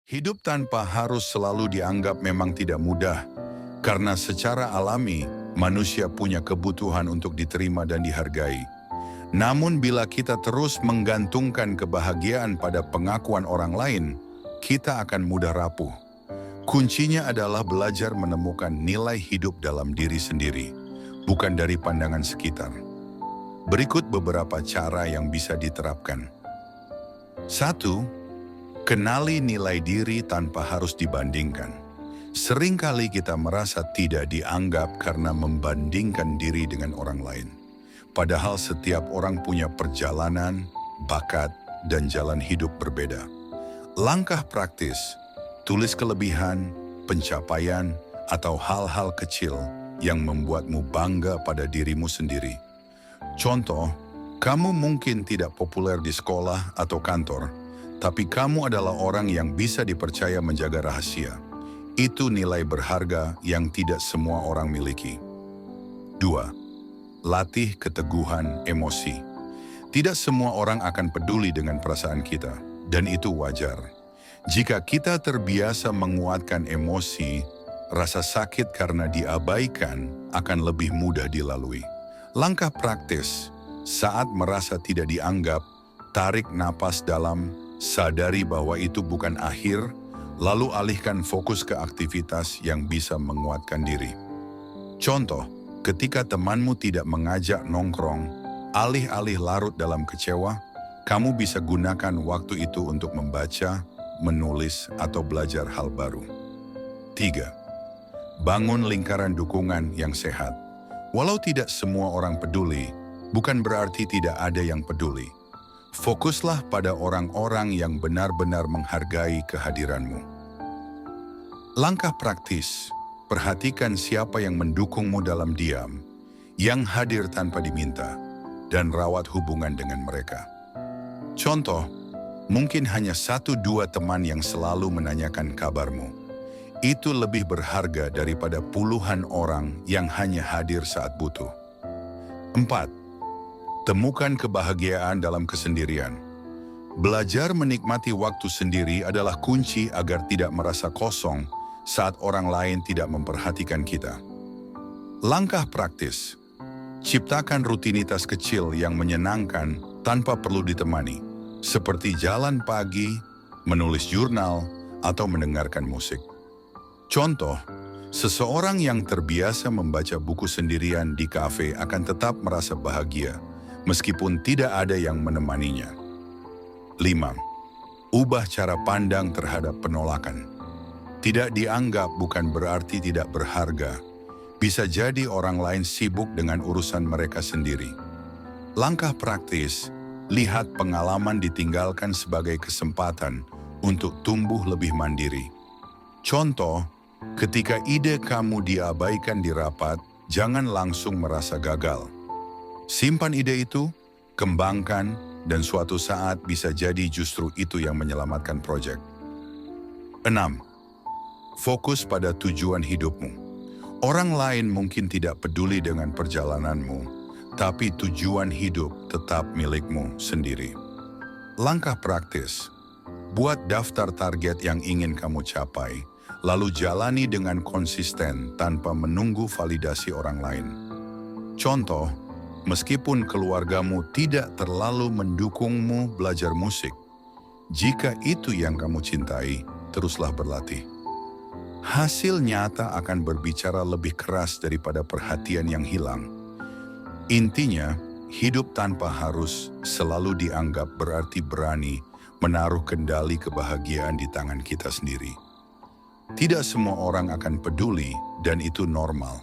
Hidup tanpa harus selalu dianggap memang tidak mudah, karena secara alami manusia punya kebutuhan untuk diterima dan dihargai. Namun bila kita terus menggantungkan kebahagiaan pada pengakuan orang lain, kita akan mudah rapuh. Kuncinya adalah belajar menemukan nilai hidup dalam diri sendiri, bukan dari pandangan sekitar. Berikut beberapa cara yang bisa diterapkan. 1. Kenali nilai diri tanpa harus dibandingkan. Seringkali kita merasa tidak dianggap karena membandingkan diri dengan orang lain. Padahal setiap orang punya perjalanan, bakat, dan jalan hidup berbeda. Langkah praktis, tulis kelebihan, pencapaian, atau hal-hal kecil yang membuatmu bangga pada dirimu sendiri. Contoh, kamu mungkin tidak populer di sekolah atau kantor, tapi kamu adalah orang yang bisa dipercaya menjaga rahasia. Itu nilai berharga yang tidak semua orang miliki. 2. Latih keteguhan emosi. Tidak semua orang akan peduli dengan perasaan kita, dan itu wajar. Jika kita terbiasa menguatkan emosi, rasa sakit karena diabaikan akan lebih mudah dilalui. Langkah praktis, saat merasa tidak dianggap, tarik napas dalam, sadari bahwa itu bukan akhir, lalu alihkan fokus ke aktivitas yang bisa menguatkan diri. Contoh, ketika temanmu tidak mengajak nongkrong, alih-alih larut dalam kecewa, kamu bisa gunakan waktu itu untuk membaca, menulis, atau belajar hal baru. 3. Bangun lingkaran dukungan yang sehat. Walau tidak semua orang peduli, bukan berarti tidak ada yang peduli. Fokuslah pada orang-orang yang benar-benar menghargai kehadiranmu. Langkah praktis, perhatikan siapa yang mendukungmu dalam diam, yang hadir tanpa diminta, dan rawat hubungan dengan mereka. Contoh, mungkin hanya 1-2 teman yang selalu menanyakan kabarmu. Itu lebih berharga daripada puluhan orang yang hanya hadir saat butuh. 4. Temukan kebahagiaan dalam kesendirian. Belajar menikmati waktu sendiri adalah kunci agar tidak merasa kosong saat orang lain tidak memperhatikan kita. Langkah praktis, ciptakan rutinitas kecil yang menyenangkan tanpa perlu ditemani, seperti jalan pagi, menulis jurnal, atau mendengarkan musik. Contoh, seseorang yang terbiasa membaca buku sendirian di kafe akan tetap merasa bahagia, meskipun tidak ada yang menemaninya. 5. Ubah cara pandang terhadap penolakan. Tidak dianggap bukan berarti tidak berharga. Bisa jadi orang lain sibuk dengan urusan mereka sendiri. Langkah praktis, lihat pengalaman ditinggalkan sebagai kesempatan untuk tumbuh lebih mandiri. Contoh, ketika ide kamu diabaikan di rapat, jangan langsung merasa gagal. Simpan ide itu, kembangkan, dan suatu saat bisa jadi justru itu yang menyelamatkan proyek. 6. Fokus pada tujuan hidupmu. Orang lain mungkin tidak peduli dengan perjalananmu, tapi tujuan hidup tetap milikmu sendiri. Langkah praktis, buat daftar target yang ingin kamu capai, lalu jalani dengan konsisten tanpa menunggu validasi orang lain. Contoh, meskipun keluargamu tidak terlalu mendukungmu belajar musik, jika itu yang kamu cintai, teruslah berlatih. Hasil nyata akan berbicara lebih keras daripada perhatian yang hilang. Intinya, hidup tanpa harus selalu dianggap berarti berani menaruh kendali kebahagiaan di tangan kita sendiri. Tidak semua orang akan peduli, dan itu normal.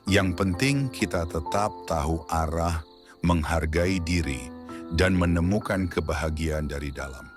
Yang penting kita tetap tahu arah, menghargai diri, dan menemukan kebahagiaan dari dalam.